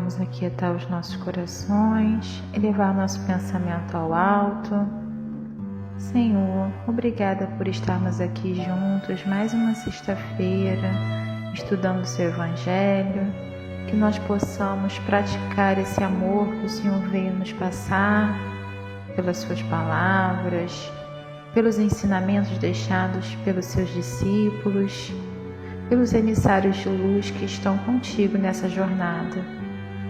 vamos aquietar os nossos corações, elevar nosso pensamento ao alto. Senhor, obrigada por estarmos aqui juntos mais uma sexta-feira, estudando o Seu Evangelho, que nós possamos praticar esse amor que o Senhor veio nos passar, pelas Suas palavras, pelos ensinamentos deixados pelos Seus discípulos, pelos emissários de luz que estão contigo nessa jornada.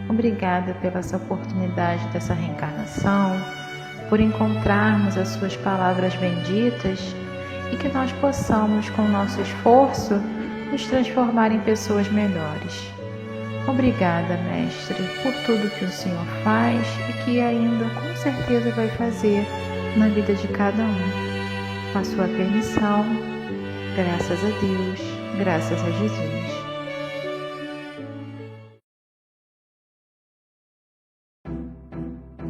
Obrigada pela essa oportunidade dessa reencarnação, por encontrarmos as Suas palavras benditas e que nós possamos, com o nosso esforço, nos transformar em pessoas melhores. Obrigada, Mestre, por tudo que o Senhor faz e que ainda com certeza vai fazer na vida de cada um. Com a Sua permissão, graças a Deus, graças a Jesus.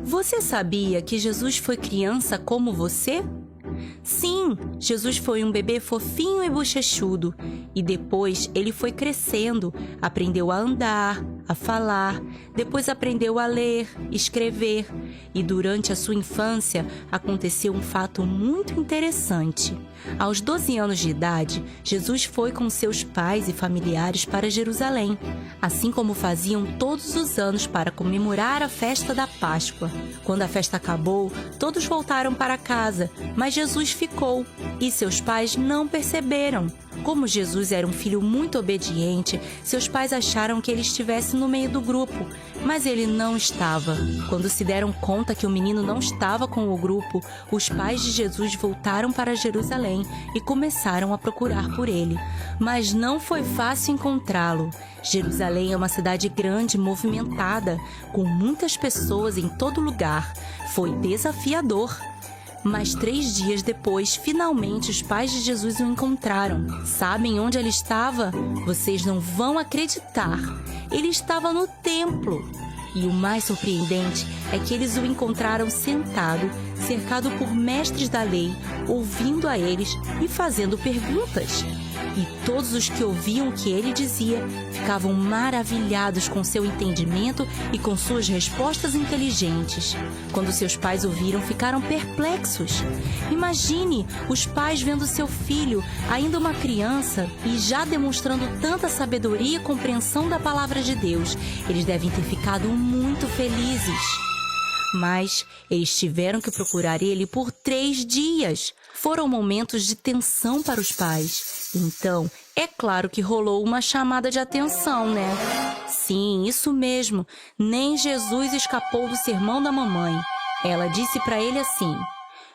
Você sabia que Jesus foi criança como você? Sim, Jesus foi um bebê fofinho e bochechudo, e depois ele foi crescendo, aprendeu a andar, a falar, depois aprendeu a ler, escrever, e durante a sua infância aconteceu um fato muito interessante. Aos 12 anos de idade, Jesus foi com seus pais e familiares para Jerusalém, assim como faziam todos os anos para comemorar a festa da Páscoa. Quando a festa acabou, todos voltaram para casa, mas Jesus ficou e seus pais não perceberam. Como Jesus era um filho muito obediente, seus pais acharam que ele estivesse no meio do grupo, mas ele não estava. Quando se deram conta que o menino não estava com o grupo, os pais de Jesus voltaram para Jerusalém e começaram a procurar por ele. Mas não foi fácil encontrá-lo. Jerusalém é uma cidade grande e movimentada, com muitas pessoas em todo lugar. Foi desafiador. Mas 3 dias depois, finalmente os pais de Jesus o encontraram. Sabem onde ele estava? Vocês não vão acreditar. Ele estava no templo. E o mais surpreendente é que eles o encontraram sentado, cercado por mestres da lei, ouvindo a eles e fazendo perguntas. E todos os que ouviam o que ele dizia ficavam maravilhados com seu entendimento e com suas respostas inteligentes. Quando seus pais ouviram, ficaram perplexos. Imagine os pais vendo seu filho, ainda uma criança, e já demonstrando tanta sabedoria e compreensão da palavra de Deus. Eles devem ter ficado muito felizes. Mas eles tiveram que procurar ele por 3 dias. Foram momentos de tensão para os pais. Então, é claro que rolou uma chamada de atenção, né? Sim, isso mesmo. Nem Jesus escapou do sermão da mamãe. Ela disse para ele assim: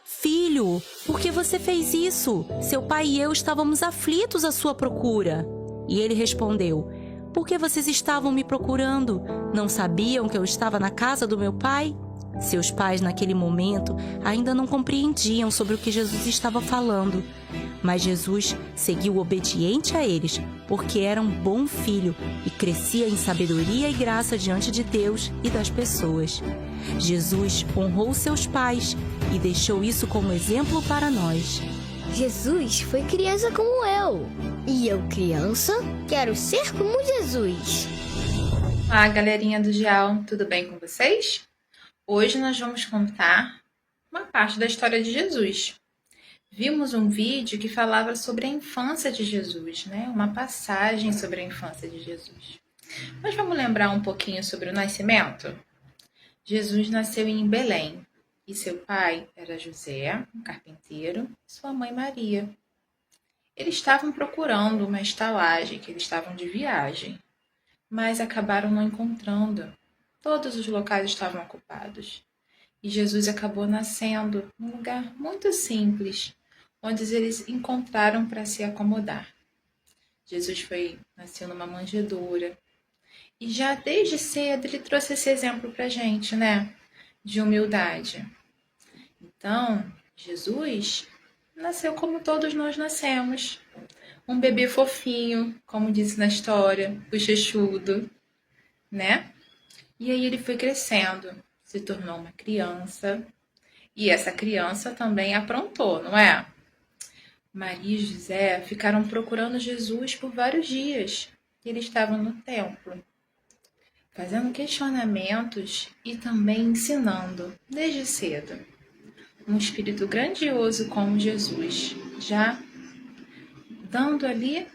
"Filho, por que você fez isso? Seu pai e eu estávamos aflitos à sua procura." E ele respondeu: "Por que vocês estavam me procurando? Não sabiam que eu estava na casa do meu pai?" Seus pais, naquele momento, ainda não compreendiam sobre o que Jesus estava falando. Mas Jesus seguiu obediente a eles, porque era um bom filho e crescia em sabedoria e graça diante de Deus e das pessoas. Jesus honrou seus pais e deixou isso como exemplo para nós. Jesus foi criança como eu. E eu, criança, quero ser como Jesus. Olá, galerinha do GEAL, tudo bem com vocês? Hoje nós vamos contar uma parte da história de Jesus. Vimos um vídeo que falava sobre a infância de Jesus, né? Uma passagem sobre a infância de Jesus. Mas vamos lembrar um pouquinho sobre o nascimento? Jesus nasceu em Belém e seu pai era José, um carpinteiro, e sua mãe Maria. Eles estavam procurando uma estalagem, que eles estavam de viagem, mas acabaram não encontrando. Todos os locais estavam ocupados. E Jesus acabou nascendo num lugar muito simples, onde eles encontraram para se acomodar. Jesus nasceu numa manjedoura. E já desde cedo ele trouxe esse exemplo para a gente, né? De humildade. Então, Jesus nasceu como todos nós nascemos. Um bebê fofinho, como disse na história, bochechudo, né? E aí ele foi crescendo, se tornou uma criança. E essa criança também aprontou, não é? Maria e José ficaram procurando Jesus por vários dias. Ele estava no templo, fazendo questionamentos e também ensinando desde cedo. Um espírito grandioso como Jesus, já dando ali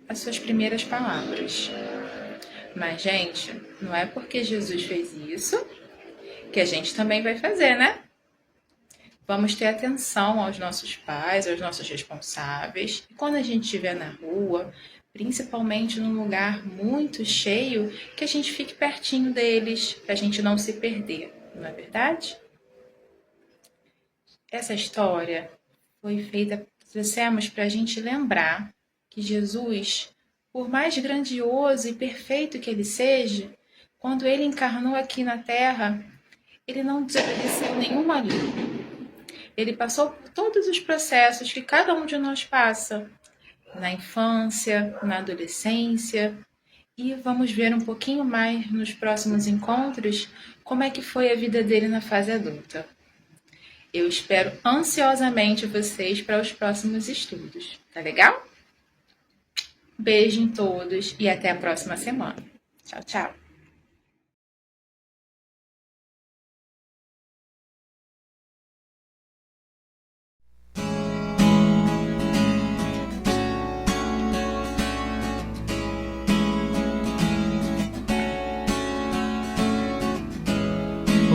as suas primeiras palavras. Mas, gente, não é porque Jesus fez isso que a gente também vai fazer, né? Vamos ter atenção aos nossos pais, aos nossos responsáveis. E quando a gente estiver na rua, principalmente num lugar muito cheio, que a gente fique pertinho deles, para a gente não se perder, não é verdade? Essa história foi feita, trouxemos para a gente lembrar que Jesus, por mais grandioso e perfeito que ele seja, quando ele encarnou aqui na Terra, ele não desobedeceu nenhuma lei. Ele passou por todos os processos que cada um de nós passa, na infância, na adolescência, e vamos ver um pouquinho mais nos próximos encontros como é que foi a vida dele na fase adulta. Eu espero ansiosamente vocês para os próximos estudos, tá legal? Beijo em todos e até a próxima semana. Tchau, tchau!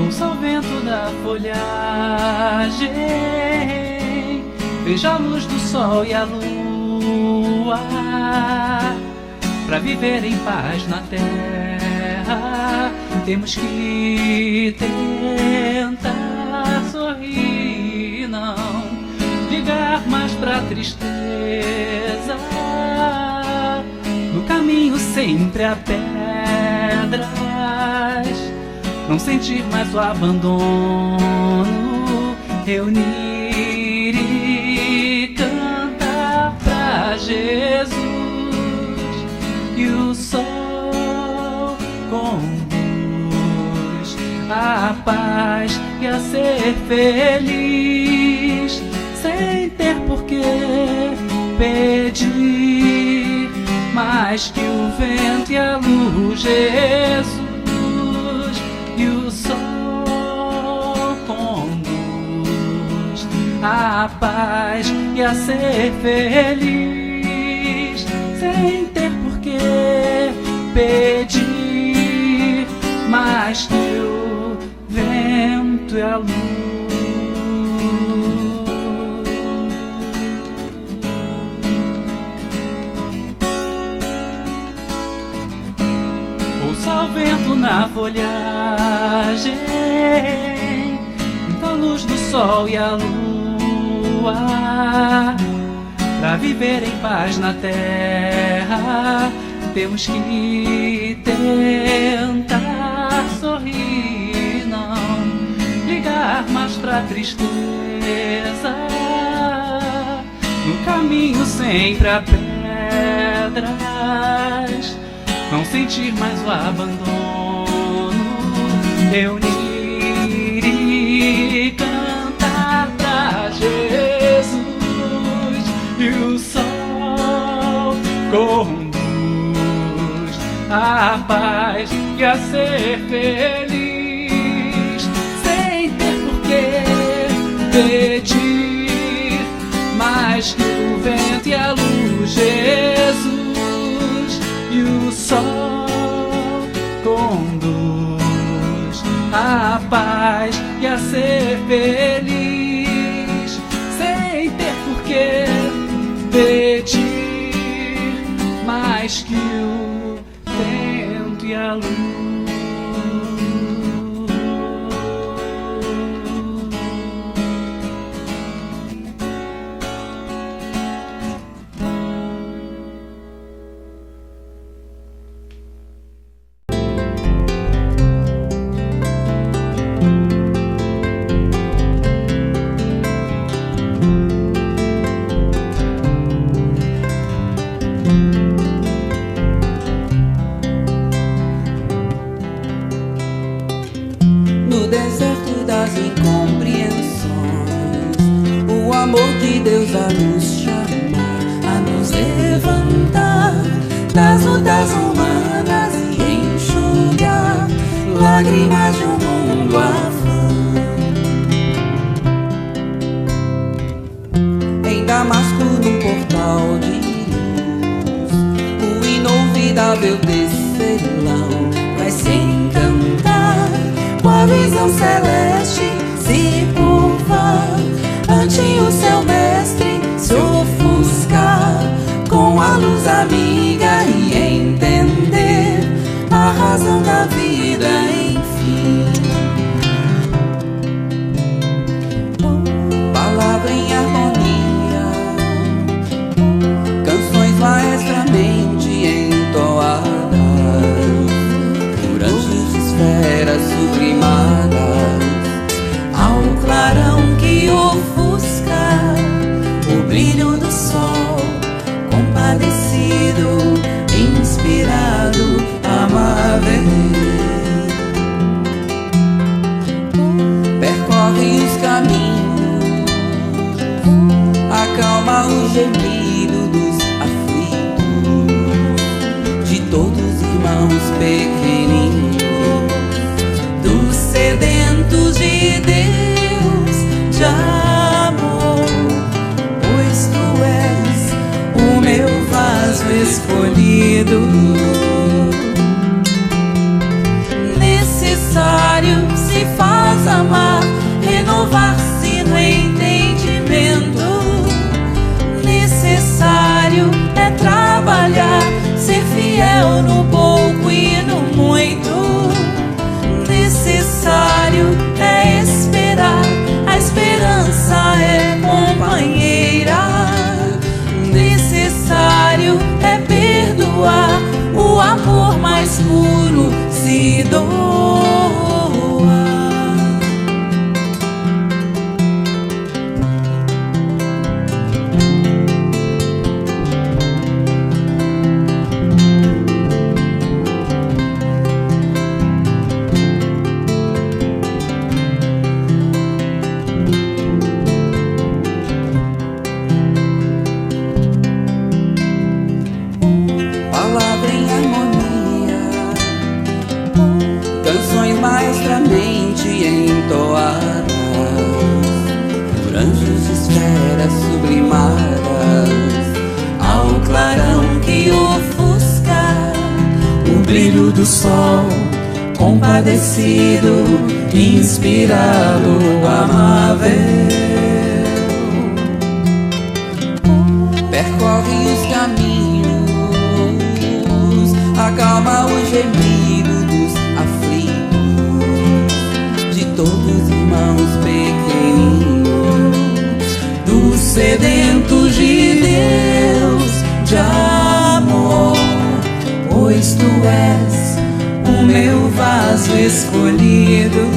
Ouça o vento da folhagem, veja a luz do sol e a lua, pra viver em paz na terra, temos que tentar sorrir, não ligar mais pra tristeza, no caminho sempre há pedras, não sentir mais o abandono, reunir e cantar pra Jesus, e o sol conduz a paz e a ser feliz, sem ter por que pedir mais que o vento e a luz, Jesus. E o sol conduz a paz e a ser feliz, sem ter por que pedir mais que o vento e a luz. Ouça o vento na folhagem, a luz do sol e a lua, pra viver em paz na terra, temos que tentar sorrir, não ligar mais pra tristeza, no caminho sempre há pedras, não sentir mais o abandono, reunir e cantar pra Jesus, e o sol conduz a paz e a ser feliz, sem ter por que pedir mais que o vento e a luz, Jesus. E o sol conduz a paz e a ser feliz, sem ter por que pedir mais que o vento e a luz. No deserto das incompreensões, o amor de Deus a nos chamar, a nos levantar das lutas humanas e enxugar lágrimas de um mundo afã. Em Damasco, num portal de luz, o inolvidável tecelão vai se encantar com a visão celeste se curvar ante o seu mestre, se ofuscar com a luz amiga e entender a razão da vida, enfim. Palavra em harmonia, canções maestramente entoadas por anjos de esferas sublimadas, ao clarão que ofusca o brilho do sol, compadecido, inspirado, amável. Percorre os caminhos, acalma o gemido dos aflitos, de todos os irmãos pequeninos, dos sedentos de Deus, de amor, pois tu és o meu vaso escolhido. Necessário se faz amar, renovar-se no entendimento. Necessário é trabalhar, ser fiel no pouco e no muito. Necessário é esperar, a esperança é companheira. Necessário é perdoar, o amor mais puro se doa. Palavra em harmonia, canções maestramente entoadas por anjos de esferas sublimadas, ao clarão que ofusca o brilho do sol, compadecido, inspirado, amável. Percorre os caminhos, acalma o gemido dos aflitos, de todos os irmãos pequeninos, dos sedentos de Deus, de amor, pois tu és o meu vaso escolhido.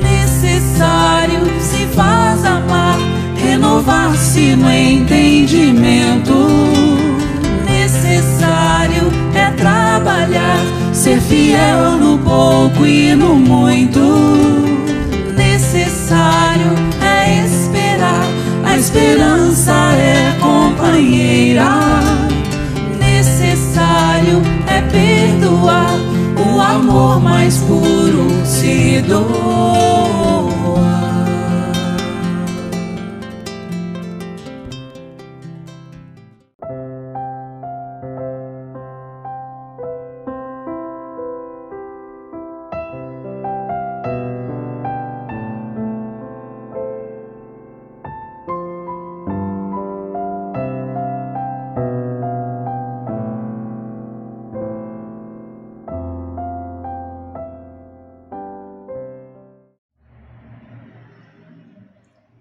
Necessário se faz amar, renovar-se no entendimento. Necessário é trabalhar, ser fiel no pouco e no muito. Necessário é esperar, a esperança é companheira. Necessário é perdoar, o amor mais puro se doa.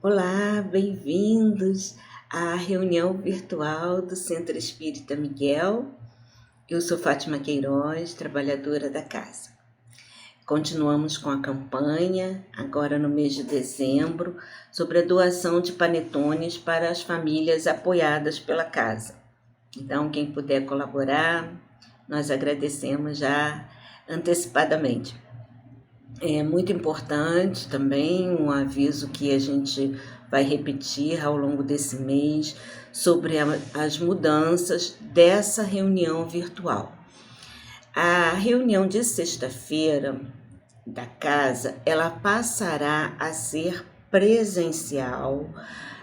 Olá, bem-vindos à reunião virtual do Centro Espírita Miguel. Eu sou Fátima Queiroz, trabalhadora da casa. Continuamos com a campanha, agora no mês de dezembro, sobre a doação de panetones para as famílias apoiadas pela casa. Então, quem puder colaborar, nós agradecemos já antecipadamente. É muito importante também um aviso que a gente vai repetir ao longo desse mês sobre as mudanças dessa reunião virtual. A reunião de sexta-feira da casa, ela passará a ser presencial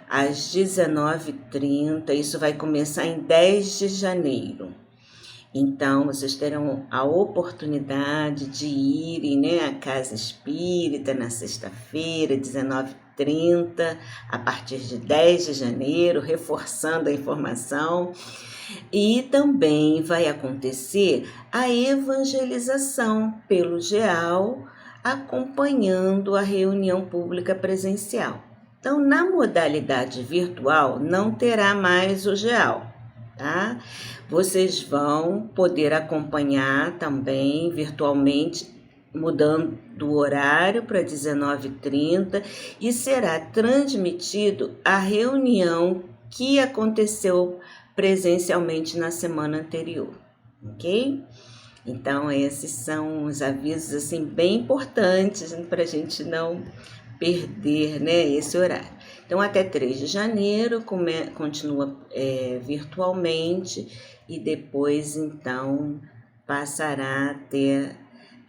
às 19h30. Isso vai começar em 10 de janeiro. Então, vocês terão a oportunidade de irem, né, à Casa Espírita na sexta-feira, 19h30, a partir de 10 de janeiro, reforçando a informação. E também vai acontecer a evangelização pelo GEAL, acompanhando a reunião pública presencial. Então, na modalidade virtual, não terá mais o GEAL, tá? Vocês vão poder acompanhar também virtualmente, mudando o horário para 19h30, e será transmitido a reunião que aconteceu presencialmente na semana anterior, ok? Então, esses são os avisos assim, bem importantes para a gente não perder, né, esse horário. Então, até 3 de janeiro continua virtualmente, e depois, então, passará a ter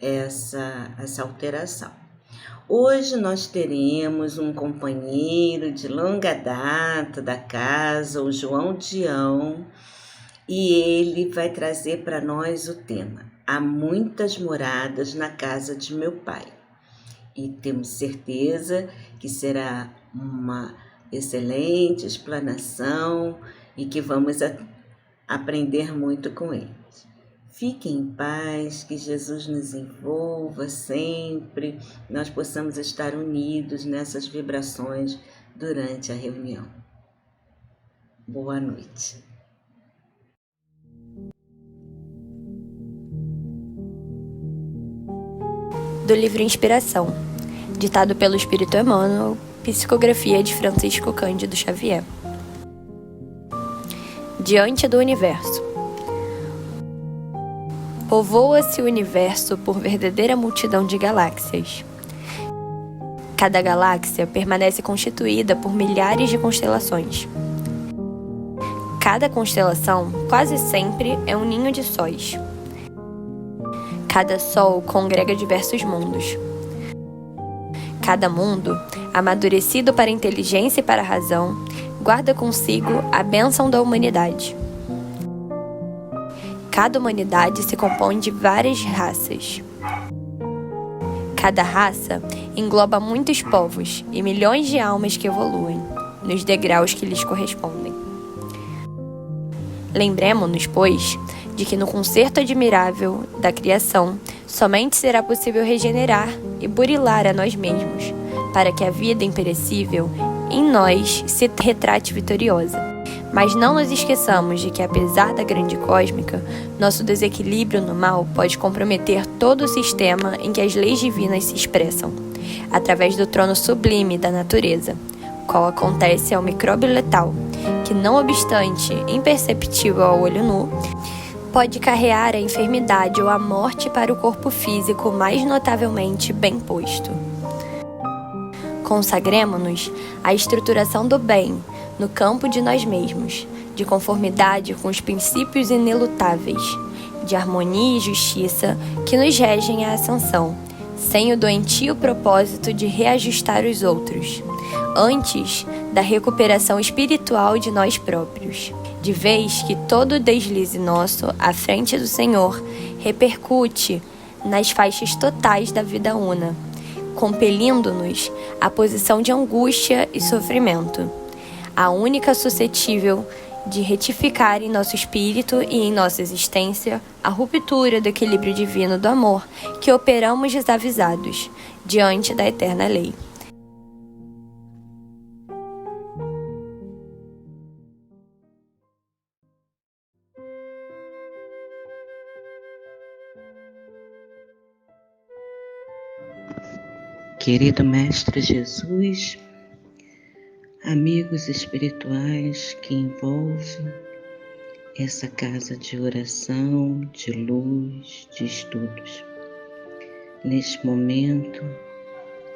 essa alteração. Hoje nós teremos um companheiro de longa data da casa, o João Dião, e ele vai trazer para nós o tema: há muitas moradas na casa de meu pai. E temos certeza que será uma excelente explanação e que vamos aprender muito com ele. Fiquem em paz, que Jesus nos envolva sempre, nós possamos estar unidos nessas vibrações durante a reunião. Boa noite. Do livro Inspiração, ditado pelo Espírito Emmanuel, psicografia de Francisco Cândido Xavier. Diante do universo. Povoa-se o universo por verdadeira multidão de galáxias. Cada galáxia permanece constituída por milhares de constelações. Cada constelação, quase sempre, é um ninho de sóis. Cada sol congrega diversos mundos. Cada mundo, amadurecido para a inteligência e para a razão, guarda consigo a bênção da humanidade. Cada humanidade se compõe de várias raças. Cada raça engloba muitos povos e milhões de almas que evoluem, nos degraus que lhes correspondem. Lembremo-nos, pois, de que no concerto admirável da criação, somente será possível regenerar e burilar a nós mesmos, para que a vida imperecível em nós se retrate vitoriosa. Mas não nos esqueçamos de que, apesar da grande cósmica, nosso desequilíbrio no mal pode comprometer todo o sistema em que as leis divinas se expressam, através do trono sublime da natureza, qual acontece ao micróbio letal, que, não obstante imperceptível ao olho nu, pode carrear a enfermidade ou a morte para o corpo físico mais notavelmente bem posto. Consagremo-nos à estruturação do bem no campo de nós mesmos, de conformidade com os princípios inelutáveis, de harmonia e justiça que nos regem a ascensão, sem o doentio propósito de reajustar os outros, antes da recuperação espiritual de nós próprios, de vez que todo deslize nosso à frente do Senhor repercute nas faixas totais da vida una, compelindo-nos à posição de angústia e sofrimento, a única suscetível de retificar em nosso espírito e em nossa existência a ruptura do equilíbrio divino do amor que operamos desavisados diante da eterna lei. Querido Mestre Jesus, amigos espirituais que envolvem essa casa de oração, de luz, de estudos. Neste momento,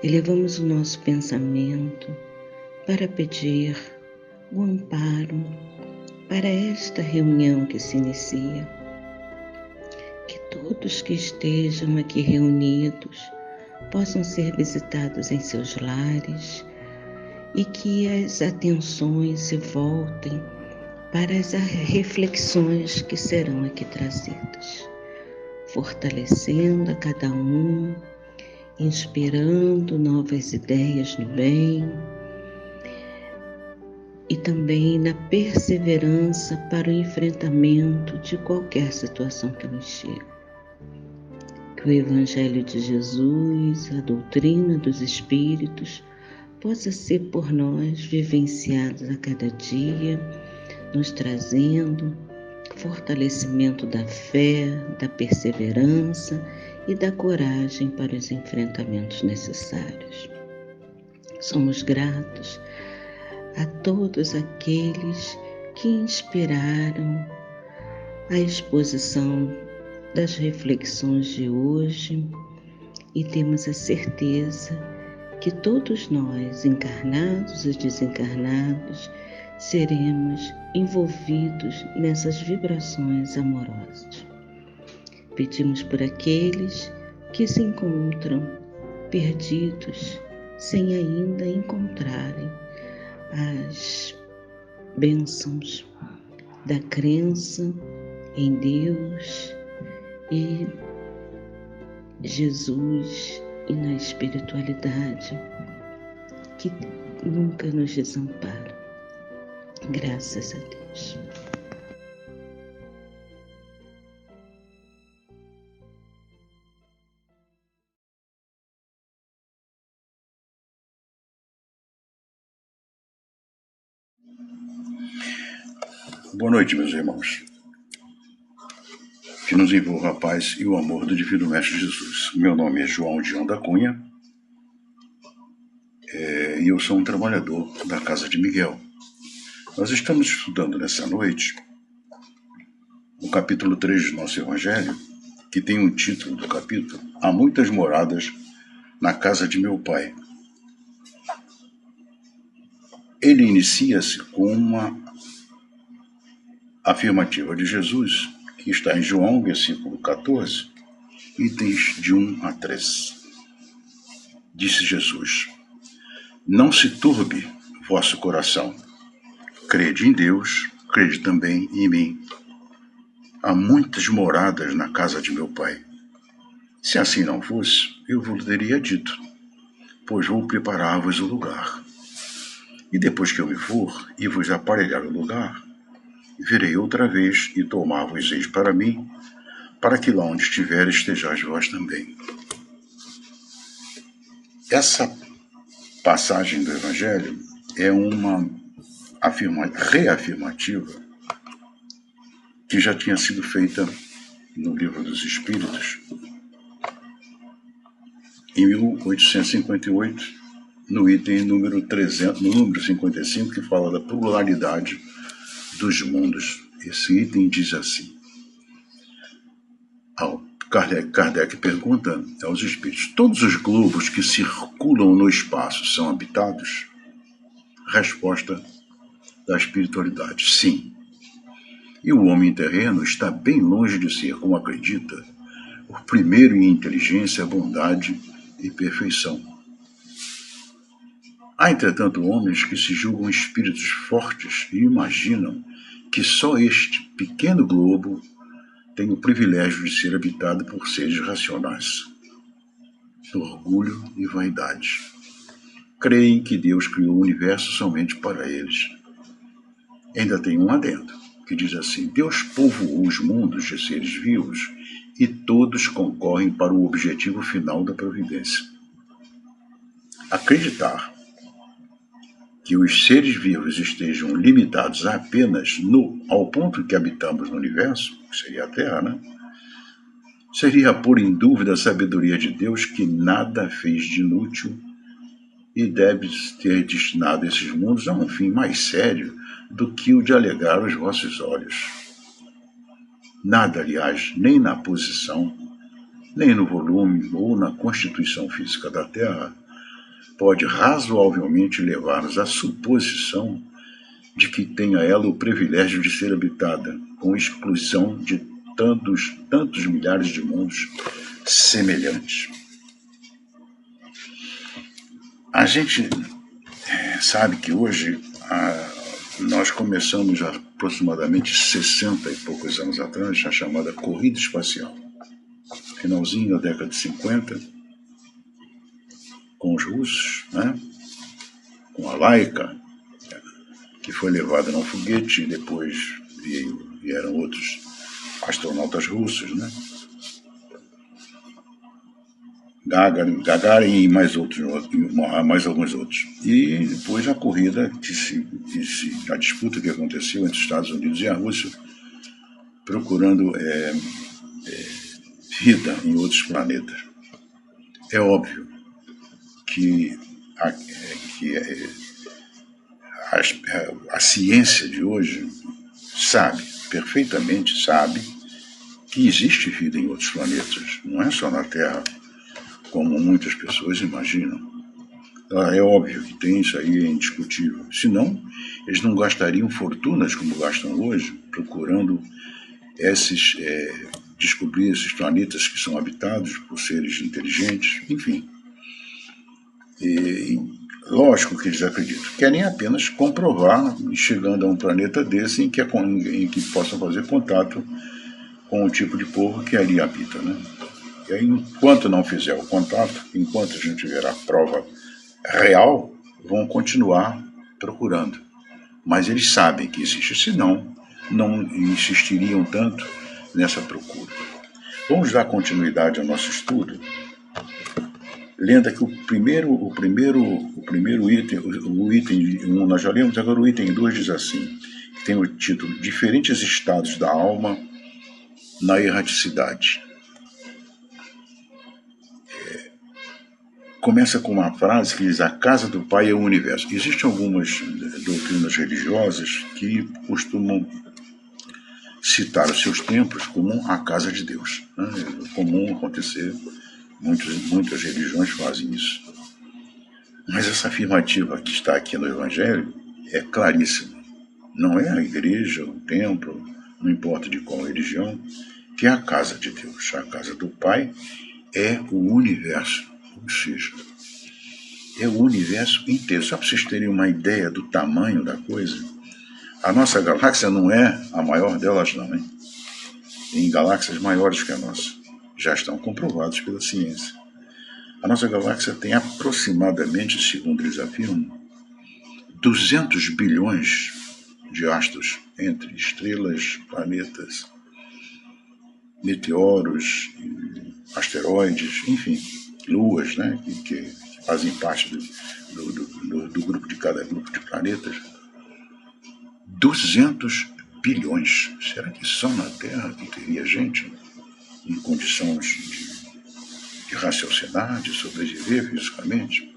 elevamos o nosso pensamento para pedir o amparo para esta reunião que se inicia. Que todos que estejam aqui reunidos possam ser visitados em seus lares e que as atenções se voltem para as reflexões que serão aqui trazidas, fortalecendo a cada um, inspirando novas ideias no bem e também na perseverança para o enfrentamento de qualquer situação que nos chegue. Que o Evangelho de Jesus, a doutrina dos Espíritos, possa ser por nós vivenciado a cada dia, nos trazendo fortalecimento da fé, da perseverança e da coragem para os enfrentamentos necessários. Somos gratos a todos aqueles que inspiraram a exposição das reflexões de hoje e temos a certeza que todos nós, encarnados e desencarnados, seremos envolvidos nessas vibrações amorosas. Pedimos por aqueles que se encontram perdidos sem ainda encontrarem as bênçãos da crença em Deus e Jesus e na espiritualidade que nunca nos desampara. Graças a Deus. Boa noite, meus irmãos. Que nos envolva a paz e o amor do Divino Mestre Jesus. Meu nome é João Dion da Cunha e eu sou um trabalhador da Casa de Miguel. Nós estamos estudando nessa noite o capítulo 3 do nosso Evangelho, que tem o título do capítulo: Há muitas moradas na casa de meu Pai. Ele inicia-se com uma afirmativa de Jesus, que está em João, versículo 14, itens de 1 a 3. Disse Jesus: Não se turbe vosso coração. Crede em Deus, crede também em mim. Há muitas moradas na casa de meu Pai. Se assim não fosse, eu vos teria dito, pois vou preparar-vos o lugar. E depois que eu me for e vos aparelhar o lugar, virei outra vez e tomar-vos-eis para mim, para que lá onde estiver estejais vós também. Essa passagem do Evangelho é uma reafirmativa que já tinha sido feita no Livro dos Espíritos, em 1858, no item número 300, no número 55, que fala da pluralidade dos mundos. Esse item diz assim: Kardec pergunta aos espíritos: todos os globos que circulam no espaço são habitados? Resposta da espiritualidade: sim. E o homem terreno está bem longe de ser, como acredita, o primeiro em inteligência, bondade e perfeição. Há, entretanto, homens que se julgam espíritos fortes e imaginam que só este pequeno globo tem o privilégio de ser habitado por seres racionais. Orgulho e vaidade. Creem que Deus criou o universo somente para eles. Ainda tem um adendo, que diz assim: Deus povoou os mundos de seres vivos e todos concorrem para o objetivo final da providência. Acreditar que os seres vivos estejam limitados apenas ao ponto que habitamos no universo, que seria a Terra, né? Seria pôr em dúvida a sabedoria de Deus, que nada fez de inútil e deve ter destinado esses mundos a um fim mais sério do que o de alegar aos vossos olhos. Nada, aliás, nem na posição, nem no volume ou na constituição física da Terra, pode razoavelmente levar-nos à suposição de que tenha ela o privilégio de ser habitada, com exclusão de tantos milhares de mundos semelhantes. A gente sabe que hoje nós começamos aproximadamente 60 e poucos anos atrás a chamada corrida espacial. Finalzinho da década de 50, com os russos, né? Com a Laika, que foi levada num foguete, e depois vieram outros astronautas russos, né? Gagarin e mais alguns outros. E depois a corrida, a disputa que aconteceu entre os Estados Unidos e a Rússia, procurando vida em outros planetas. É óbvio que a ciência de hoje perfeitamente sabe que existe vida em outros planetas, não é só na Terra, como muitas pessoas imaginam. É óbvio que tem, isso aí é indiscutível. Senão, eles não gastariam fortunas como gastam hoje, procurando descobrir esses planetas que são habitados por seres inteligentes, enfim. E lógico que eles acreditam. Querem apenas comprovar, chegando a um planeta desse, em que possam fazer contato com o tipo de povo que ali habita, né? E aí, enquanto não fizer o contato, enquanto a gente tiver a prova real, vão continuar procurando. Mas eles sabem que existe, senão não insistiriam tanto nessa procura. Vamos dar continuidade ao nosso estudo. Lenda que o item 1 nós já lemos, agora o item 2 diz assim, que tem o título Diferentes Estados da Alma na Erraticidade. Começa com uma frase que diz: a casa do Pai é o universo. Existem algumas doutrinas religiosas que costumam citar os seus templos como a casa de Deus, né? É comum acontecer, muitas religiões fazem isso. Mas essa afirmativa que está aqui no Evangelho é claríssima. Não é a igreja, o templo, não importa de qual religião, que é a casa de Deus. A casa do Pai é o universo. Ou seja, é o universo inteiro. Só para vocês terem uma ideia do tamanho da coisa, a nossa galáxia não é a maior delas não, hein? Tem galáxias maiores que a nossa. Já estão comprovados pela ciência. A nossa galáxia tem aproximadamente, segundo eles afirmam, 200 bilhões de astros entre estrelas, planetas, meteoros, asteroides, enfim, luas, né, que fazem parte do grupo de cada grupo de planetas. 200 bilhões. Será que só na Terra que teria gente em condições de raciocinar, de sobreviver fisicamente?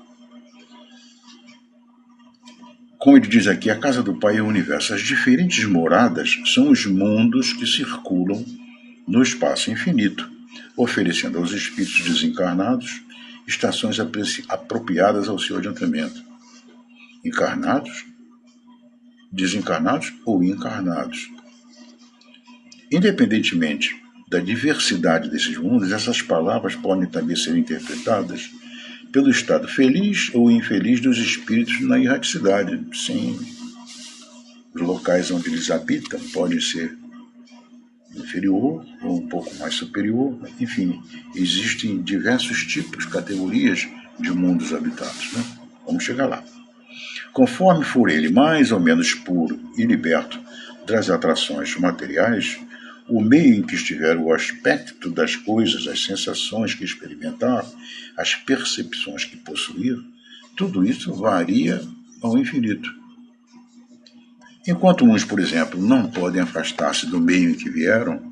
Como ele diz aqui, a casa do Pai é o universo. As diferentes moradas são os mundos que circulam no espaço infinito, oferecendo aos espíritos desencarnados estações apropriadas ao seu adiantamento. Encarnados, desencarnados ou encarnados. Independentemente da diversidade desses mundos, essas palavras podem também ser interpretadas pelo estado feliz ou infeliz dos espíritos na erraticidade. Sim, os locais onde eles habitam podem ser inferior ou um pouco mais superior, enfim, existem diversos tipos, categorias de mundos habitados, né? Vamos chegar lá. Conforme for ele mais ou menos puro e liberto das atrações materiais, o meio em que estiver o aspecto das coisas, as sensações que experimentar, as percepções que possuir, tudo isso varia ao infinito. Enquanto uns, por exemplo, não podem afastar-se do meio em que vieram,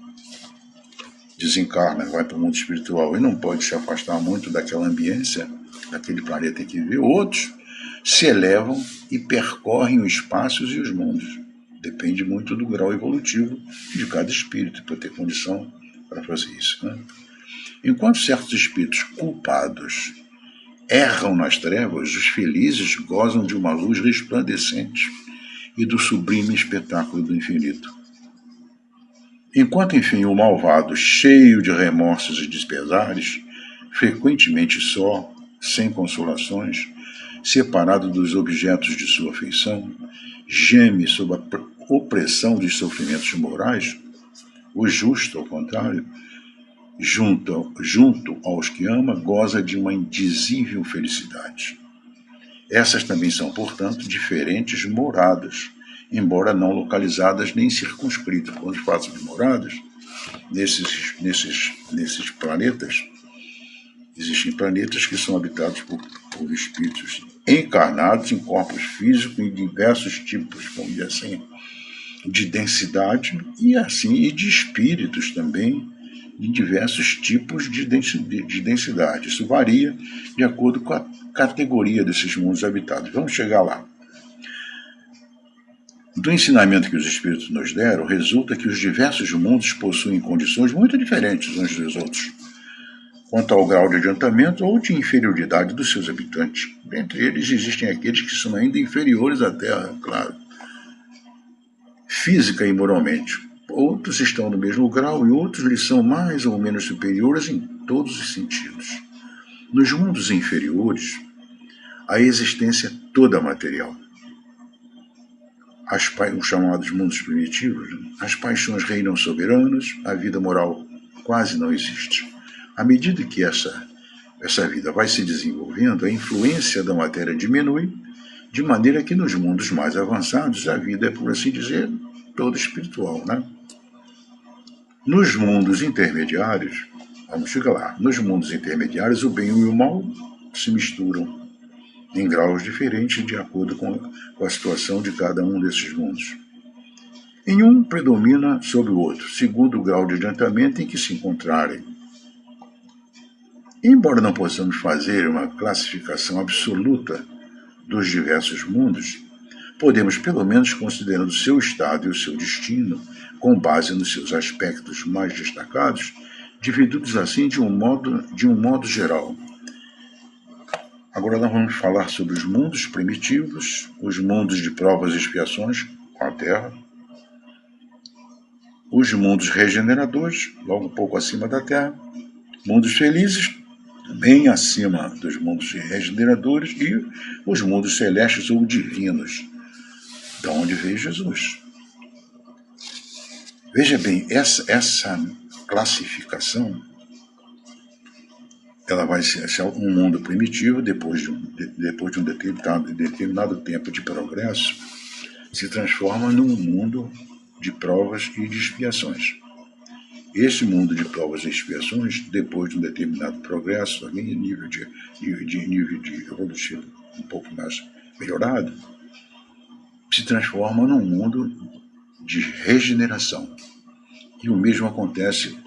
desencarna, vai para o mundo espiritual e não pode se afastar muito daquela ambiência, daquele planeta em que vive, outros se elevam e percorrem os espaços e os mundos. Depende muito do grau evolutivo de cada espírito para ter condição para fazer isso, né? Enquanto certos espíritos culpados erram nas trevas, os felizes gozam de uma luz resplandecente e do sublime espetáculo do infinito. Enquanto, enfim, o malvado, cheio de remorsos e despesares, frequentemente só, sem consolações, separado dos objetos de sua afeição, geme sob a opressão dos sofrimentos morais, o justo, ao contrário, junto aos que ama, goza de uma indizível felicidade. Essas também são, portanto, diferentes moradas, embora não localizadas nem circunscritas. Quando falam de moradas, nesses planetas, existem planetas que são habitados por espíritos encarnados em corpos físicos em diversos tipos, vamos dizer assim, de densidade e de espíritos também, em diversos tipos de densidade. Isso varia de acordo com a categoria desses mundos habitados. Vamos chegar lá. Do ensinamento que os Espíritos nos deram, resulta que os diversos mundos possuem condições muito diferentes uns dos outros, quanto ao grau de adiantamento ou de inferioridade dos seus habitantes. Dentre eles existem aqueles que são ainda inferiores à Terra, claro, física e moralmente. Outros estão no mesmo grau e outros lhes são mais ou menos superiores em todos os sentidos. Nos mundos inferiores, a existência é toda material. Os chamados mundos primitivos, as paixões reinam soberanas, a vida moral quase não existe. À medida que essa vida vai se desenvolvendo, a influência da matéria diminui, de maneira que nos mundos mais avançados a vida é, por assim dizer, toda espiritual, né? Nos mundos intermediários, vamos chegar lá, nos mundos intermediários o bem e o mal se misturam em graus diferentes de acordo com a situação de cada um desses mundos. Em um predomina sobre o outro, segundo o grau de adiantamento em que se encontrarem. Embora não possamos fazer uma classificação absoluta dos diversos mundos, podemos, pelo menos considerando o seu estado e o seu destino, com base nos seus aspectos mais destacados, divididos assim de um modo geral. Agora nós vamos falar sobre os mundos primitivos, os mundos de provas e expiações com a Terra, os mundos regeneradores, logo um pouco acima da Terra, mundos felizes, bem acima dos mundos regeneradores, e os mundos celestes ou divinos, de onde veio Jesus. Veja bem, essa classificação, ela vai ser um mundo primitivo, depois de um determinado tempo de progresso, se transforma num mundo de provas e de expiações. Esse mundo de provas e expiações, depois de um determinado progresso, em nível de evolutivo um pouco mais melhorado, se transforma num mundo de regeneração. E o mesmo acontece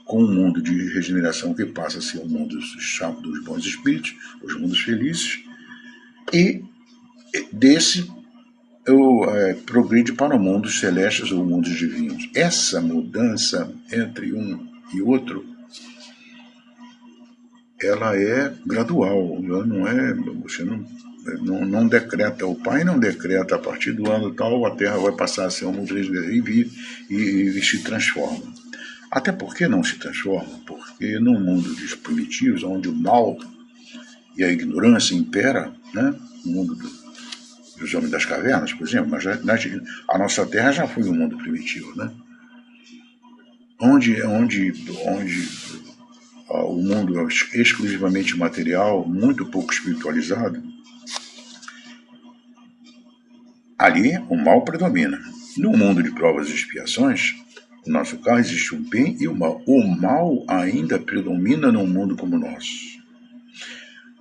com o mundo de regeneração, que passa a ser o mundo dos bons espíritos, os mundos felizes, e desse progride para o mundo celestes ou mundos divinos. Essa mudança entre um e outro, ela é gradual, ela não é, você não decreta, o Pai não decreta a partir do ano tal a Terra vai passar a ser um mundo e se transforma. Até porque não se transforma? Porque no mundo dos primitivos, onde o mal e a ignorância impera, né? No mundo dos homens das cavernas, por exemplo, mas a nossa Terra já foi um mundo primitivo, né? Onde o mundo é exclusivamente material, muito pouco espiritualizado, ali o mal predomina. No mundo de provas e expiações, no nosso caso, existe o bem e o mal. O mal ainda predomina num mundo como o nosso.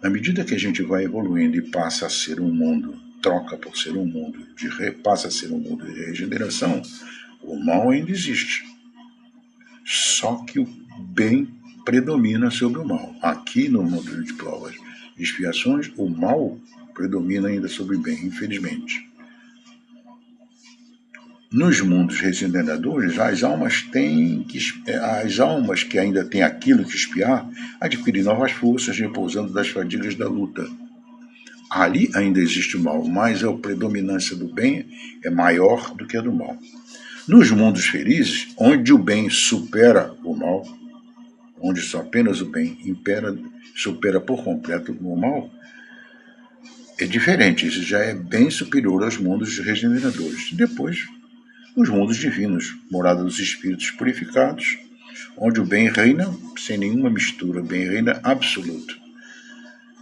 Na medida que a gente vai evoluindo e passa a ser um mundo, troca por ser um mundo, passa a ser um mundo de regeneração, o mal ainda existe. Só que o bem predomina sobre o mal. Aqui no mundo de provas e expiações, o mal predomina ainda sobre o bem, infelizmente. Nos mundos regeneradores, as almas que ainda têm aquilo que expiar adquirem novas forças, repousando das fadigas da luta. Ali ainda existe o mal, mas a predominância do bem é maior do que a do mal. Nos mundos felizes, onde o bem supera o mal, onde só apenas o bem supera por completo o mal, é diferente, isso já é bem superior aos mundos regeneradores. Depois, os mundos divinos, morada dos espíritos purificados, onde o bem reina sem nenhuma mistura, o bem reina absoluto.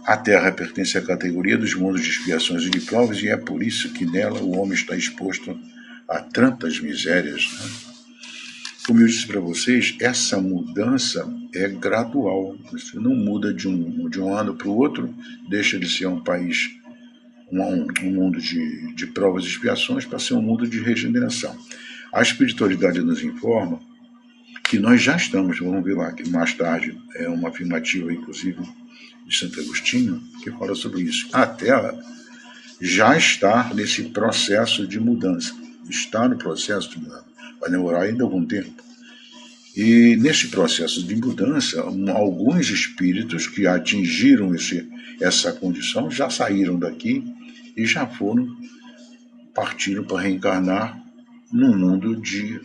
A Terra pertence à categoria dos mundos de expiações e de provas, e é por isso que nela o homem está exposto a tantas misérias. Como eu disse para vocês, essa mudança é gradual. Você não muda de um ano para o outro, deixa de ser um país, um mundo de provas e expiações, para ser um mundo de regeneração. A espiritualidade nos informa que nós já estamos, vamos ver lá que mais tarde é uma afirmativa, inclusive, de Santo Agostinho, que fala sobre isso. A Terra já está nesse processo de mudança, está no processo de mudança, vai demorar ainda algum tempo. E nesse processo de mudança, alguns espíritos que atingiram essa condição já saíram daqui e já partiram para reencarnar num mundo de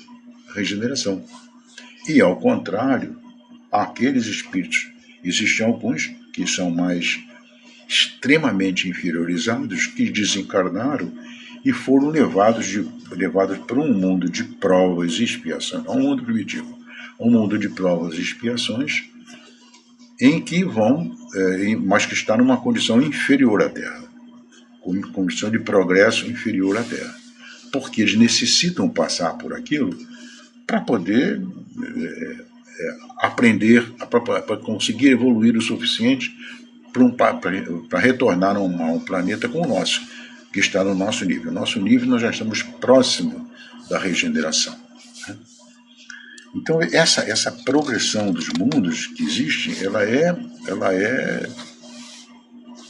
regeneração. E ao contrário, aqueles espíritos, existem alguns que são mais extremamente inferiorizados, que desencarnaram e foram levados para um mundo de provas e expiações, um mundo primitivo, um mundo de provas e expiações, em que mas que está numa condição inferior à Terra, com condição de progresso inferior à Terra, porque eles necessitam passar por aquilo para poder aprender, para conseguir evoluir o suficiente para retornar a um planeta como o nosso, que está no nosso nível. Nosso nível, nós já estamos próximo da regeneração. Então, essa progressão dos mundos que existe, ela é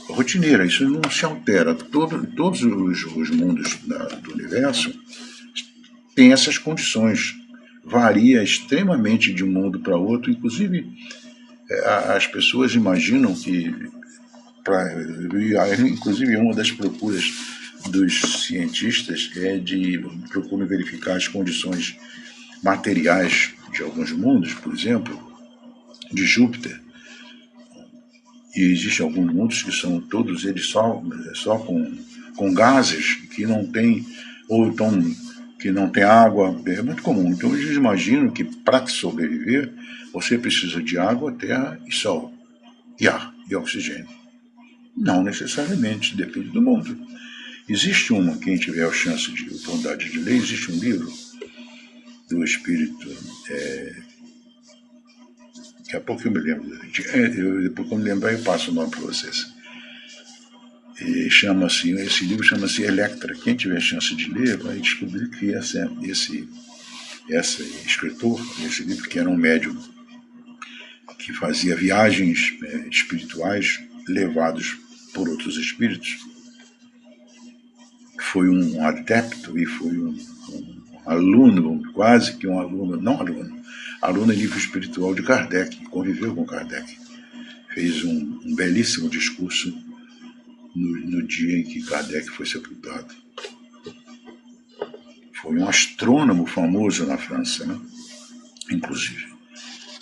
rotineira, isso não se altera. Todos os mundos do universo têm essas condições. Varia extremamente de um mundo para outro, inclusive as pessoas imaginam que, inclusive uma das procuras dos cientistas procuram verificar as condições materiais de alguns mundos, por exemplo, de Júpiter. E existem alguns mundos que são todos eles só com gases que não tem, que não tem água, é muito comum. Então eles imaginam que para sobreviver você precisa de água, terra e sol, e ar, e oxigênio. Não necessariamente, depende do mundo. Existe quem tiver a chance de oportunidade de ler, existe um livro do espírito, daqui a pouco eu me lembro, depois que eu me lembrar eu passo o nome para vocês. Esse livro chama-se Electra. Quem tiver chance de ler vai descobrir que esse escritor, esse livro, que era um médium que fazia viagens espirituais levados por outros espíritos, foi um adepto e foi um aluno, quase que um aluno, aluno em livro espiritual de Kardec, conviveu com Kardec, fez um belíssimo discurso no dia em que Kardec foi sepultado. Foi um astrônomo famoso na França, né? Inclusive.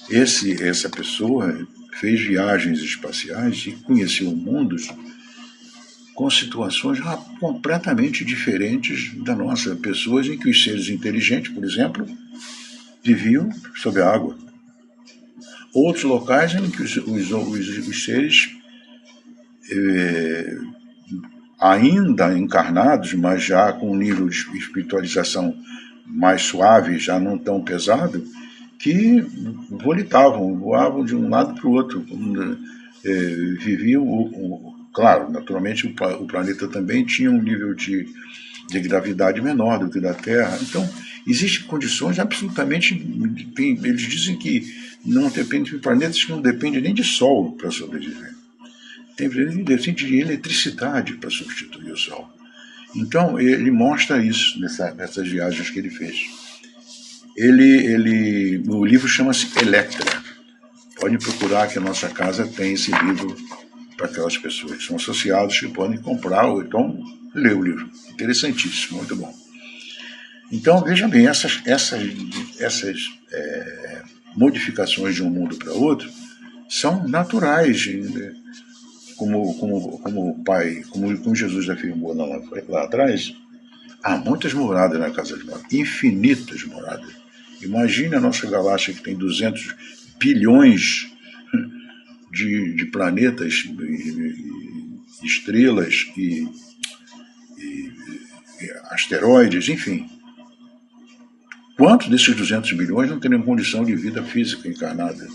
Essa pessoa fez viagens espaciais e conheceu mundos com situações completamente diferentes da nossa. Pessoas em que os seres inteligentes, por exemplo, viviam sob a água. Outros locais em que os seres ainda encarnados, mas já com um nível de espiritualização mais suave, já não tão pesado, que voavam de um lado para o outro, viviam, claro, naturalmente o planeta também tinha um nível de gravidade menor do que o da Terra. Então, existem condições absolutamente, eles dizem que não depende de planetas que não dependem nem de Sol para sobreviver. Depende de eletricidade para substituir o Sol. Então, ele mostra isso nessas viagens que ele fez. O livro chama-se Electra. Podem procurar, que a nossa casa tem esse livro para aquelas pessoas que são associados, que podem comprar ou então ler o livro. Interessantíssimo, muito bom. Então, veja bem, essas modificações de um mundo para outro são naturais, como o Pai, como Jesus afirmou lá atrás. Há muitas moradas na casa de Deus, infinitas moradas. Imagine a nossa galáxia que tem 200 bilhões de planetas, estrelas e asteroides, enfim. Quantos desses 200 bilhões não teriam condição de vida física encarnada?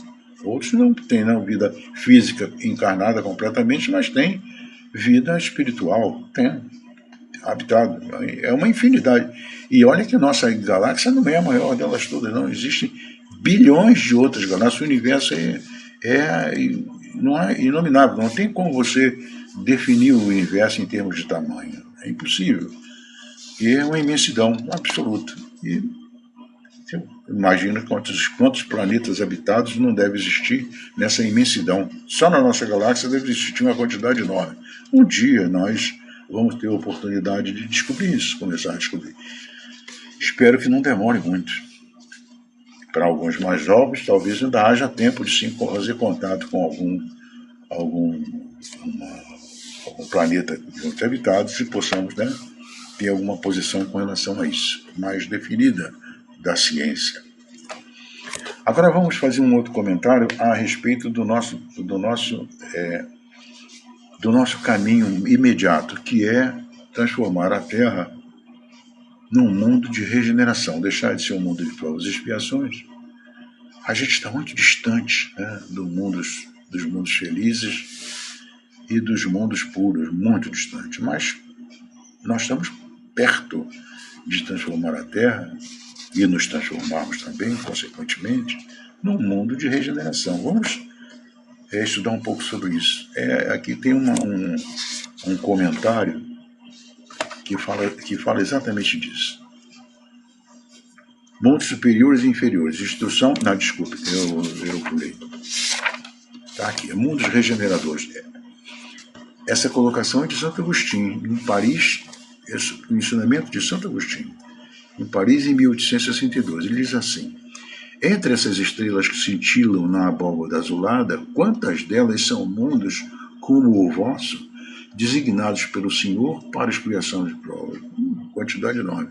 Outros não têm vida física encarnada completamente, mas têm vida espiritual, tem habitado. É uma infinidade. E olha que a nossa galáxia não é a maior delas todas, não. Existem bilhões de outras galáxias. O universo é inominável. Não tem como você definir o universo em termos de tamanho. É impossível. E é uma imensidão absoluta. E imagina quantos planetas habitados não deve existir nessa imensidão. Só na nossa galáxia deve existir uma quantidade enorme. Um dia nós vamos ter a oportunidade de descobrir isso, começar a descobrir. Espero que não demore muito. Para alguns mais jovens, talvez ainda haja tempo de se fazer contato com algum planeta muito habitado, se possamos, né, ter alguma posição com relação a isso, mais definida da ciência. Agora vamos fazer um outro comentário a respeito do nosso caminho imediato, que é transformar a Terra num mundo de regeneração, deixar de ser um mundo de provas e expiações. A gente está muito distante, né, dos mundos felizes e dos mundos puros, muito distante. Mas nós estamos perto de transformar a Terra e nos transformarmos também, consequentemente, num mundo de regeneração. Vamos estudar um pouco sobre isso. Aqui tem um comentário que fala exatamente disso. Mundos superiores e inferiores. Instrução... Não, desculpe, eu pulei. Está aqui, mundos regeneradores. Essa colocação é de Santo Agostinho, em Paris, o ensinamento de Santo Agostinho, em Paris, em 1862. Ele diz assim: entre essas estrelas que cintilam na abóbada azulada, quantas delas são mundos como o vosso, designados pelo Senhor para expiação de provas? Quantidade enorme.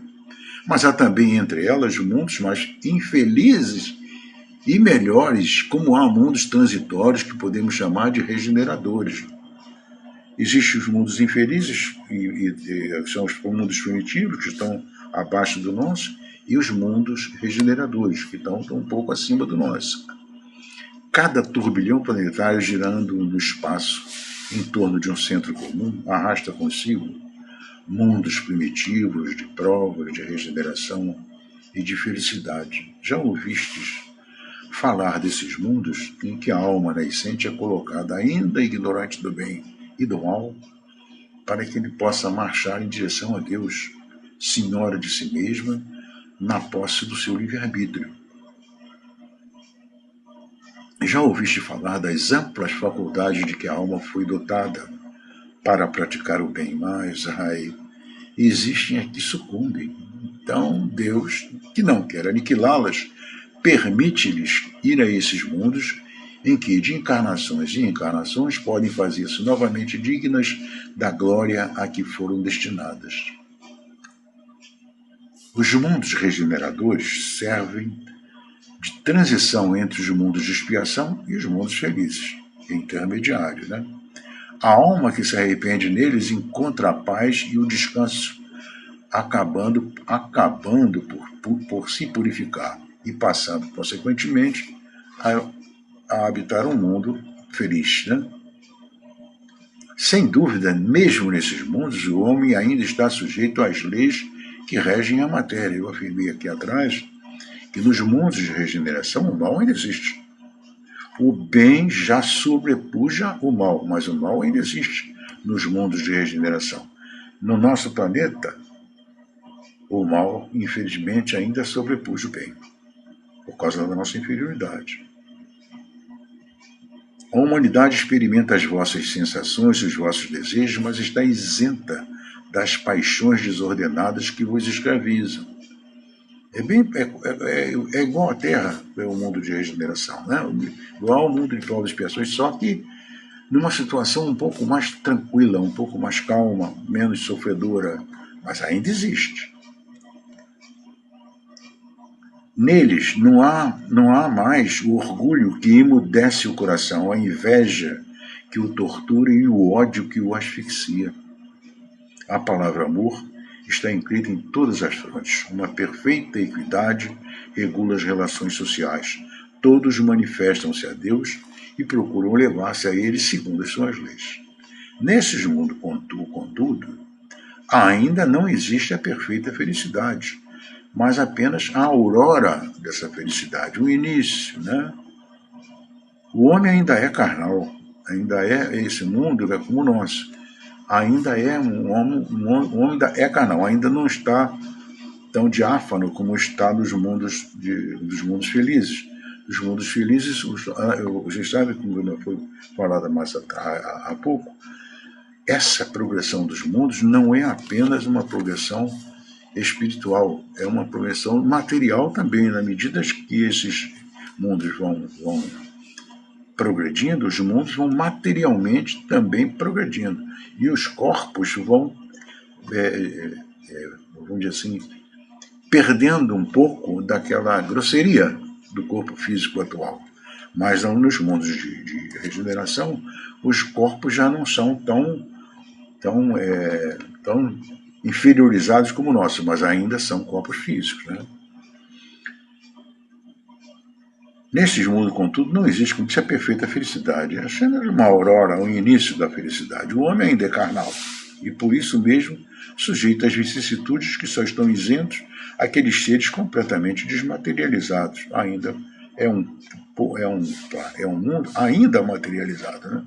Mas há também entre elas mundos mais infelizes e melhores, como há mundos transitórios que podemos chamar de regeneradores. Existem os mundos infelizes, e são os mundos primitivos, que estão abaixo do nosso, e os mundos regeneradores, que estão um pouco acima do nosso. Cada turbilhão planetário girando no espaço em torno de um centro comum arrasta consigo mundos primitivos de provas, de regeneração e de felicidade. Já ouvistes falar desses mundos em que a alma nascente é colocada ainda ignorante do bem e do mal, para que ele possa marchar em direção a Deus, senhora de si mesma, na posse do seu livre-arbítrio. Já ouviste falar das amplas faculdades de que a alma foi dotada para praticar o bem, mas existem as que sucumbem. Então Deus, que não quer aniquilá-las, permite-lhes ir a esses mundos em que de encarnações e encarnações podem fazer-se novamente dignas da glória a que foram destinadas. Os mundos regeneradores servem de transição entre os mundos de expiação e os mundos felizes, intermediários, né? A alma que se arrepende neles encontra a paz e o descanso, acabando por se purificar e passando, consequentemente, a habitar um mundo feliz, né? Sem dúvida, mesmo nesses mundos, o homem ainda está sujeito às leis que regem a matéria. Eu afirmei aqui atrás que nos mundos de regeneração o mal ainda existe. O bem já sobrepuja o mal, mas o mal ainda existe nos mundos de regeneração. No nosso planeta, o mal, infelizmente, ainda sobrepuja o bem, por causa da nossa inferioridade. A humanidade experimenta as vossas sensações e os vossos desejos, mas está isenta das paixões desordenadas que vos escravizam. É igual à Terra, é o mundo de regeneração, né? Igual ao mundo de provas e expiações, só que numa situação um pouco mais tranquila, um pouco mais calma, menos sofredora, mas ainda existe. Neles não há mais o orgulho que emudece o coração, a inveja que o tortura e o ódio que o asfixia. A palavra amor está inscrita em todas as frontes. Uma perfeita equidade regula as relações sociais. Todos manifestam-se a Deus e procuram levar-se a Ele segundo as suas leis. Nesses mundos, contudo, ainda não existe a perfeita felicidade, mas apenas a aurora dessa felicidade, o início, né? O homem ainda é carnal, ainda é esse mundo é como o nosso, ainda é um homem ainda é carnal, ainda não está tão diáfano como está dos mundos felizes. Os mundos felizes, você sabe, como foi falado mais há pouco, essa progressão dos mundos não é apenas uma progressão espiritual, é uma progressão material também. Na medida que esses mundos vão progredindo, os mundos vão materialmente também progredindo. E os corpos vão, vamos dizer assim, perdendo um pouco daquela grosseria do corpo físico atual. Mas nos mundos de regeneração, os corpos já não são tão inferiorizados como o nosso, mas ainda são corpos físicos, né? Nesses mundos, contudo, não existe como se a perfeita felicidade. É apenas uma aurora, um início da felicidade. O homem ainda é carnal e, por isso mesmo, sujeito às vicissitudes que só estão isentos aqueles seres completamente desmaterializados. Ainda é um mundo ainda materializado, né?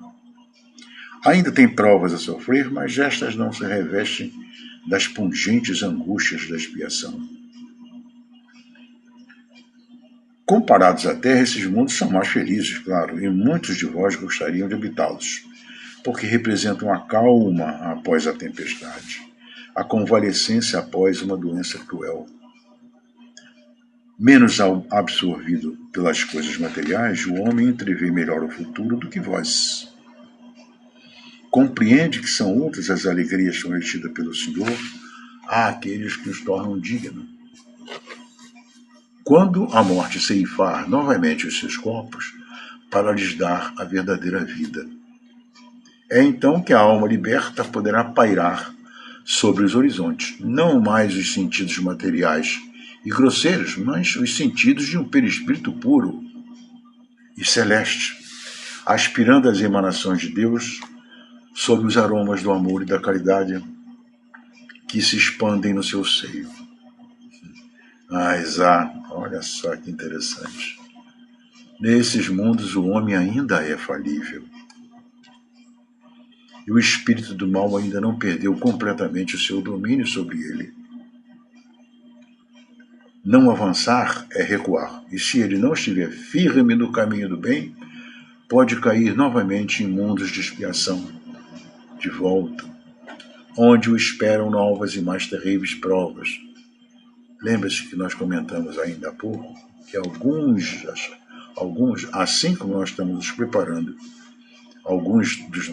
Ainda tem provas a sofrer, mas estas não se revestem das pungentes angústias da expiação. Comparados à Terra, esses mundos são mais felizes, claro, e muitos de vós gostariam de habitá-los, porque representam a calma após a tempestade, a convalescência após uma doença cruel. Menos absorvido pelas coisas materiais, o homem entrevê melhor o futuro do que vós. Compreende que são outras as alegrias prometidas pelo Senhor àqueles que os tornam dignos. Quando a morte ceifar novamente os seus corpos para lhes dar a verdadeira vida, é então que a alma liberta poderá pairar sobre os horizontes, não mais os sentidos materiais e grosseiros, mas os sentidos de um perispírito puro e celeste, aspirando às emanações de Deus sob os aromas do amor e da caridade que se expandem no seu seio. Mas olha só que interessante. Nesses mundos o homem ainda é falível. E o espírito do mal ainda não perdeu completamente o seu domínio sobre ele. Não avançar é recuar. E se ele não estiver firme no caminho do bem, pode cair novamente em mundos de expiação, de volta, onde o esperam novas e mais terríveis provas. Lembre-se que nós comentamos ainda há pouco que alguns, assim como nós estamos nos preparando, alguns dos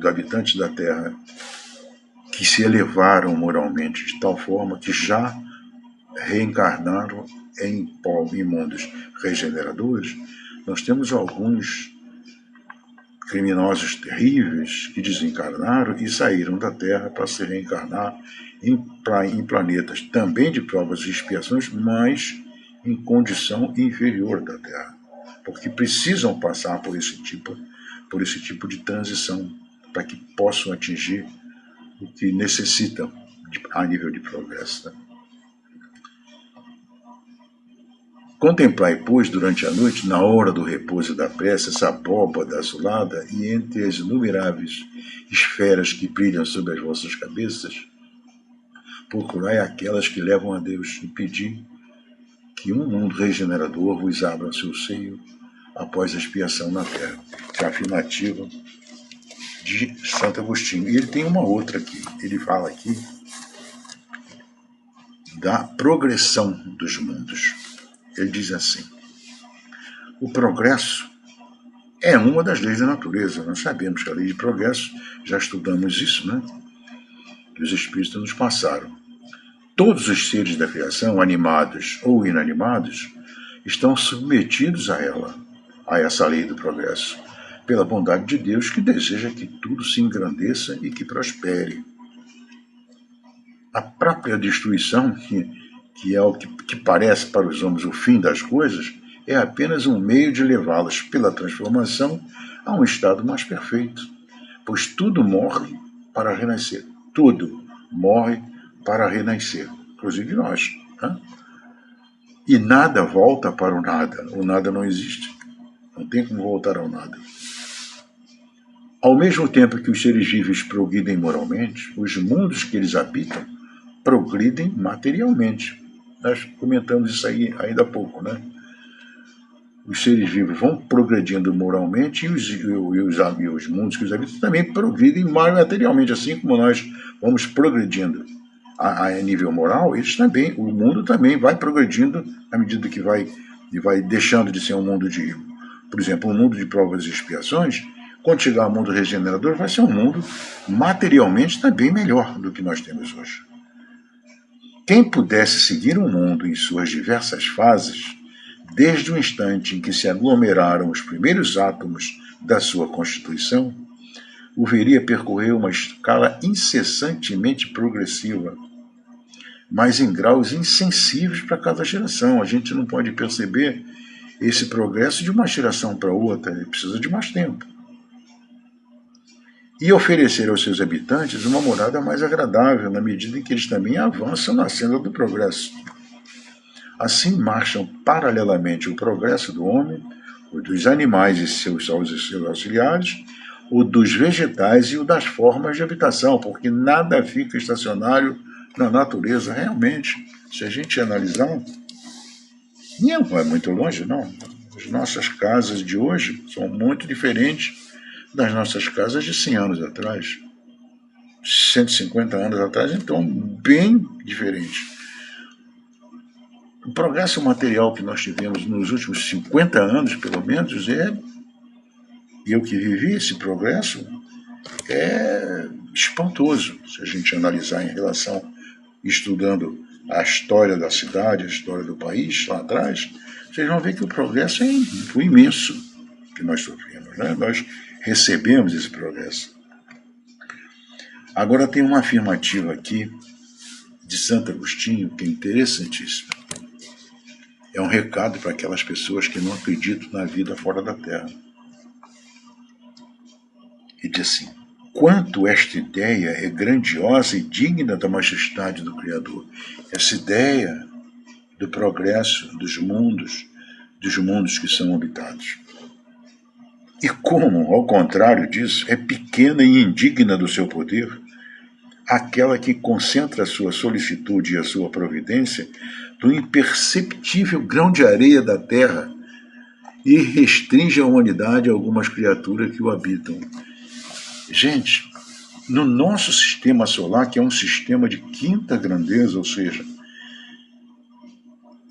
habitantes da Terra que se elevaram moralmente de tal forma que já reencarnaram em mundos regeneradores, nós temos alguns criminosos terríveis que desencarnaram e saíram da Terra para se reencarnar em planetas também de provas e expiações, mas em condição inferior da Terra, porque precisam passar por esse tipo de transição para que possam atingir o que necessitam a nível de progresso, né? Contemplai, pois, durante a noite, na hora do repouso e da prece, essa abóbada azulada, e entre as inumeráveis esferas que brilham sobre as vossas cabeças, procurai aquelas que levam a Deus e pedi que um mundo regenerador vos abra o seu seio após a expiação na terra. É a afirmativa de Santo Agostinho. E ele tem uma outra aqui. Ele fala aqui da progressão dos mundos. Ele diz assim: o progresso é uma das leis da natureza. Nós sabemos que a lei de progresso, já estudamos isso, né? Que os espíritos nos passaram. Todos os seres da criação, animados ou inanimados, estão submetidos a ela, a essa lei do progresso, pela bondade de Deus, que deseja que tudo se engrandeça e que prospere. A própria destruição, que é o que parece para os homens o fim das coisas, é apenas um meio de levá-las pela transformação a um estado mais perfeito, pois tudo morre para renascer. Tudo morre para renascer, inclusive nós. Né? E nada volta para o nada. O nada não existe. Não tem como voltar ao nada. Ao mesmo tempo que os seres vivos progridem moralmente, os mundos que eles habitam progridem materialmente. Nós comentamos isso aí ainda há pouco, né? Os seres vivos vão progredindo moralmente e os mundos que os habitam também progridem materialmente, assim como nós vamos progredindo a nível moral, o mundo também vai progredindo à medida que vai deixando de ser um mundo de, por exemplo, um mundo de provas e expiações. Quando chegar ao mundo regenerador, vai ser um mundo materialmente também melhor do que nós temos hoje. Quem pudesse seguir o mundo em suas diversas fases, desde o instante em que se aglomeraram os primeiros átomos da sua constituição, o veria percorrer uma escala incessantemente progressiva, mas em graus insensíveis para cada geração. A gente não pode perceber esse progresso de uma geração para outra, ele precisa de mais tempo. E oferecer aos seus habitantes uma morada mais agradável, na medida em que eles também avançam na senda do progresso. Assim marcham paralelamente o progresso do homem, o dos animais e seus auxiliares, o dos vegetais e o das formas de habitação, porque nada fica estacionário na natureza, realmente. Se a gente analisar, não é muito longe, não. As nossas casas de hoje são muito diferentes das nossas casas de 100 anos atrás, 150 anos atrás, então bem diferentes. O progresso material que nós tivemos nos últimos 50 anos, pelo menos, eu que vivi esse progresso, é espantoso, se a gente analisar em relação, estudando a história da cidade, a história do país lá atrás, vocês vão ver que o progresso foi imenso que nós sofremos, né? Nós recebemos esse progresso. Agora tem uma afirmativa aqui de Santo Agostinho que é interessantíssima. É um recado para aquelas pessoas que não acreditam na vida fora da Terra. E diz assim: quanto esta ideia é grandiosa e digna da majestade do Criador. Essa ideia do progresso dos mundos que são habitados. E como, ao contrário disso, é pequena e indigna do seu poder, aquela que concentra a sua solicitude e a sua providência no imperceptível grão de areia da terra e restringe a humanidade a algumas criaturas que o habitam. Gente, no nosso sistema solar, que é um sistema de quinta grandeza, ou seja,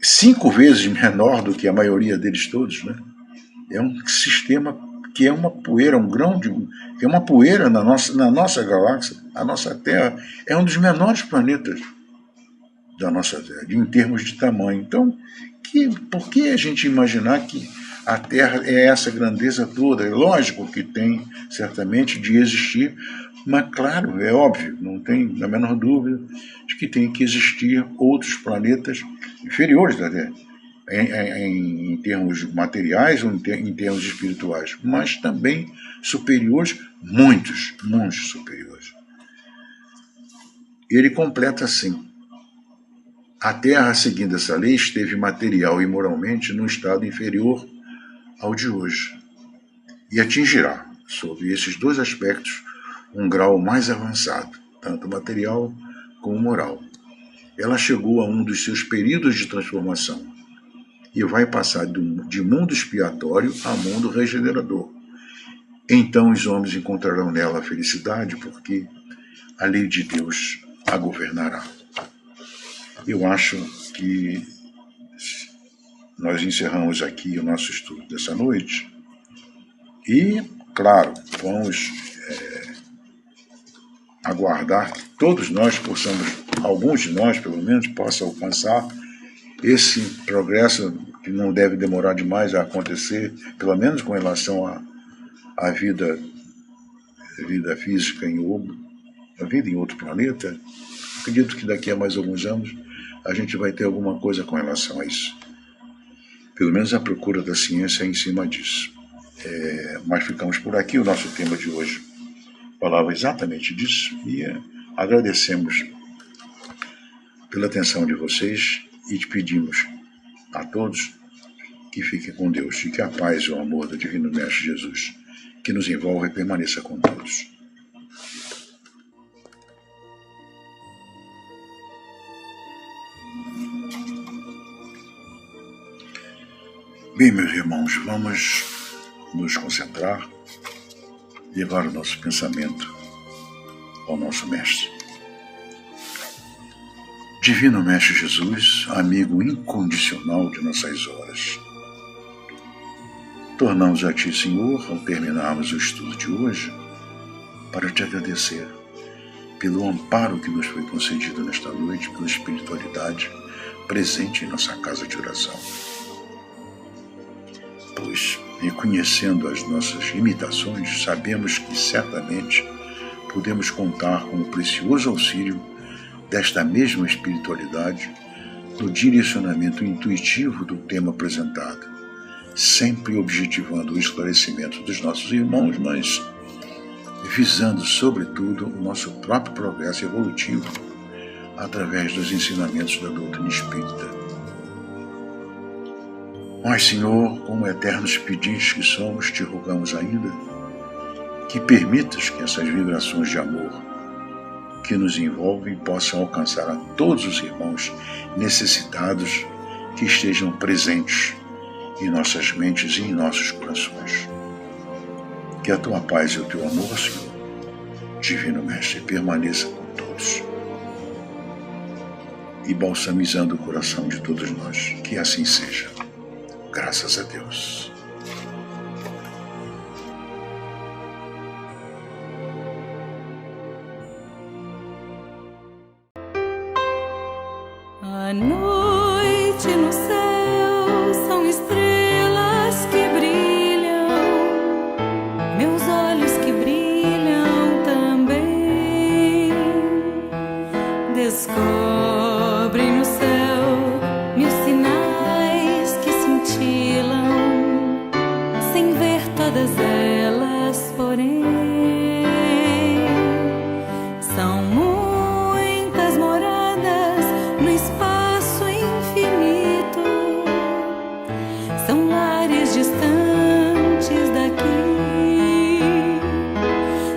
5 vezes menor do que a maioria deles todos, né? É um sistema que é uma poeira, que é uma poeira na nossa galáxia. A nossa Terra é um dos menores planetas da nossa Terra, em termos de tamanho. Então, por que a gente imaginar que a Terra é essa grandeza toda? É lógico que tem, certamente, de existir, mas, claro, é óbvio, não tem a menor dúvida de que tem que existir outros planetas inferiores da Terra, em termos materiais ou em termos espirituais, mas também superiores, muitos superiores. Ele completa assim: a Terra, seguindo essa lei, esteve material e moralmente num estado inferior ao de hoje, e atingirá, sob esses 2 aspectos, um grau mais avançado, tanto material como moral. Ela chegou a um dos seus períodos de transformação, e vai passar de mundo expiatório a mundo regenerador. Então os homens encontrarão nela a felicidade, porque a lei de Deus a governará. Eu acho que nós encerramos aqui o nosso estudo dessa noite e, claro, vamos aguardar que todos nós possamos, alguns de nós pelo menos, possam alcançar esse progresso que não deve demorar demais a acontecer, pelo menos com relação à vida física a vida em outro planeta. Acredito que daqui a mais alguns anos a gente vai ter alguma coisa com relação a isso. Pelo menos a procura da ciência em cima disso. Mas ficamos por aqui. O nosso tema de hoje falava exatamente disso e agradecemos pela atenção de vocês e te pedimos a todos que fiquem com Deus e que a paz e o amor do Divino Mestre Jesus, que nos envolve, permaneça com todos. Bem, meus irmãos, vamos nos concentrar, levar o nosso pensamento ao nosso Mestre. Divino Mestre Jesus, amigo incondicional de nossas horas, tornamos a Ti, Senhor, ao terminarmos o estudo de hoje, para Te agradecer pelo amparo que nos foi concedido nesta noite, pela espiritualidade presente em nossa casa de oração. Pois, reconhecendo as nossas limitações, sabemos que certamente podemos contar com o precioso auxílio desta mesma espiritualidade no direcionamento intuitivo do tema apresentado, sempre objetivando o esclarecimento dos nossos irmãos, mas visando, sobretudo, o nosso próprio progresso evolutivo através dos ensinamentos da doutrina espírita. Mas, Senhor, como eternos pedintes que somos, te rogamos ainda que permitas que essas vibrações de amor que nos envolvem possam alcançar a todos os irmãos necessitados que estejam presentes em nossas mentes e em nossos corações. Que a Tua paz e o Teu amor, Senhor, Divino Mestre, permaneça com todos e balsamizando o coração de todos nós. Que assim seja. Graças a Deus. À noite no céu são estrelas que brilham, meus olhos que brilham também. Descobrem no céu mil sinais que cintilam, sem ver todas elas, porém, são muitas moradas no espaço infinito, são lares distantes daqui,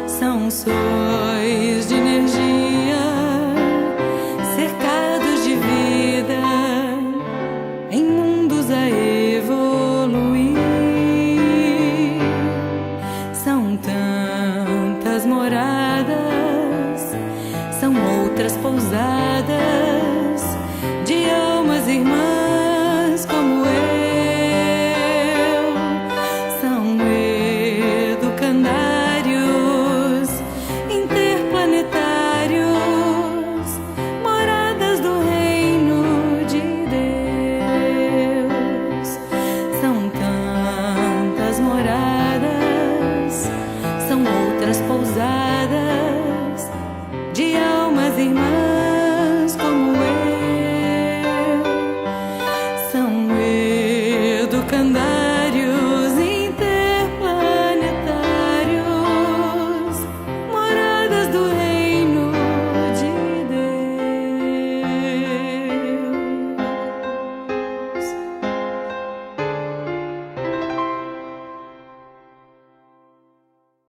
são sóis de energia, cercados de vida, em mundos a evoluir. São tantas moradas, são outras pousadas de almas irmãs.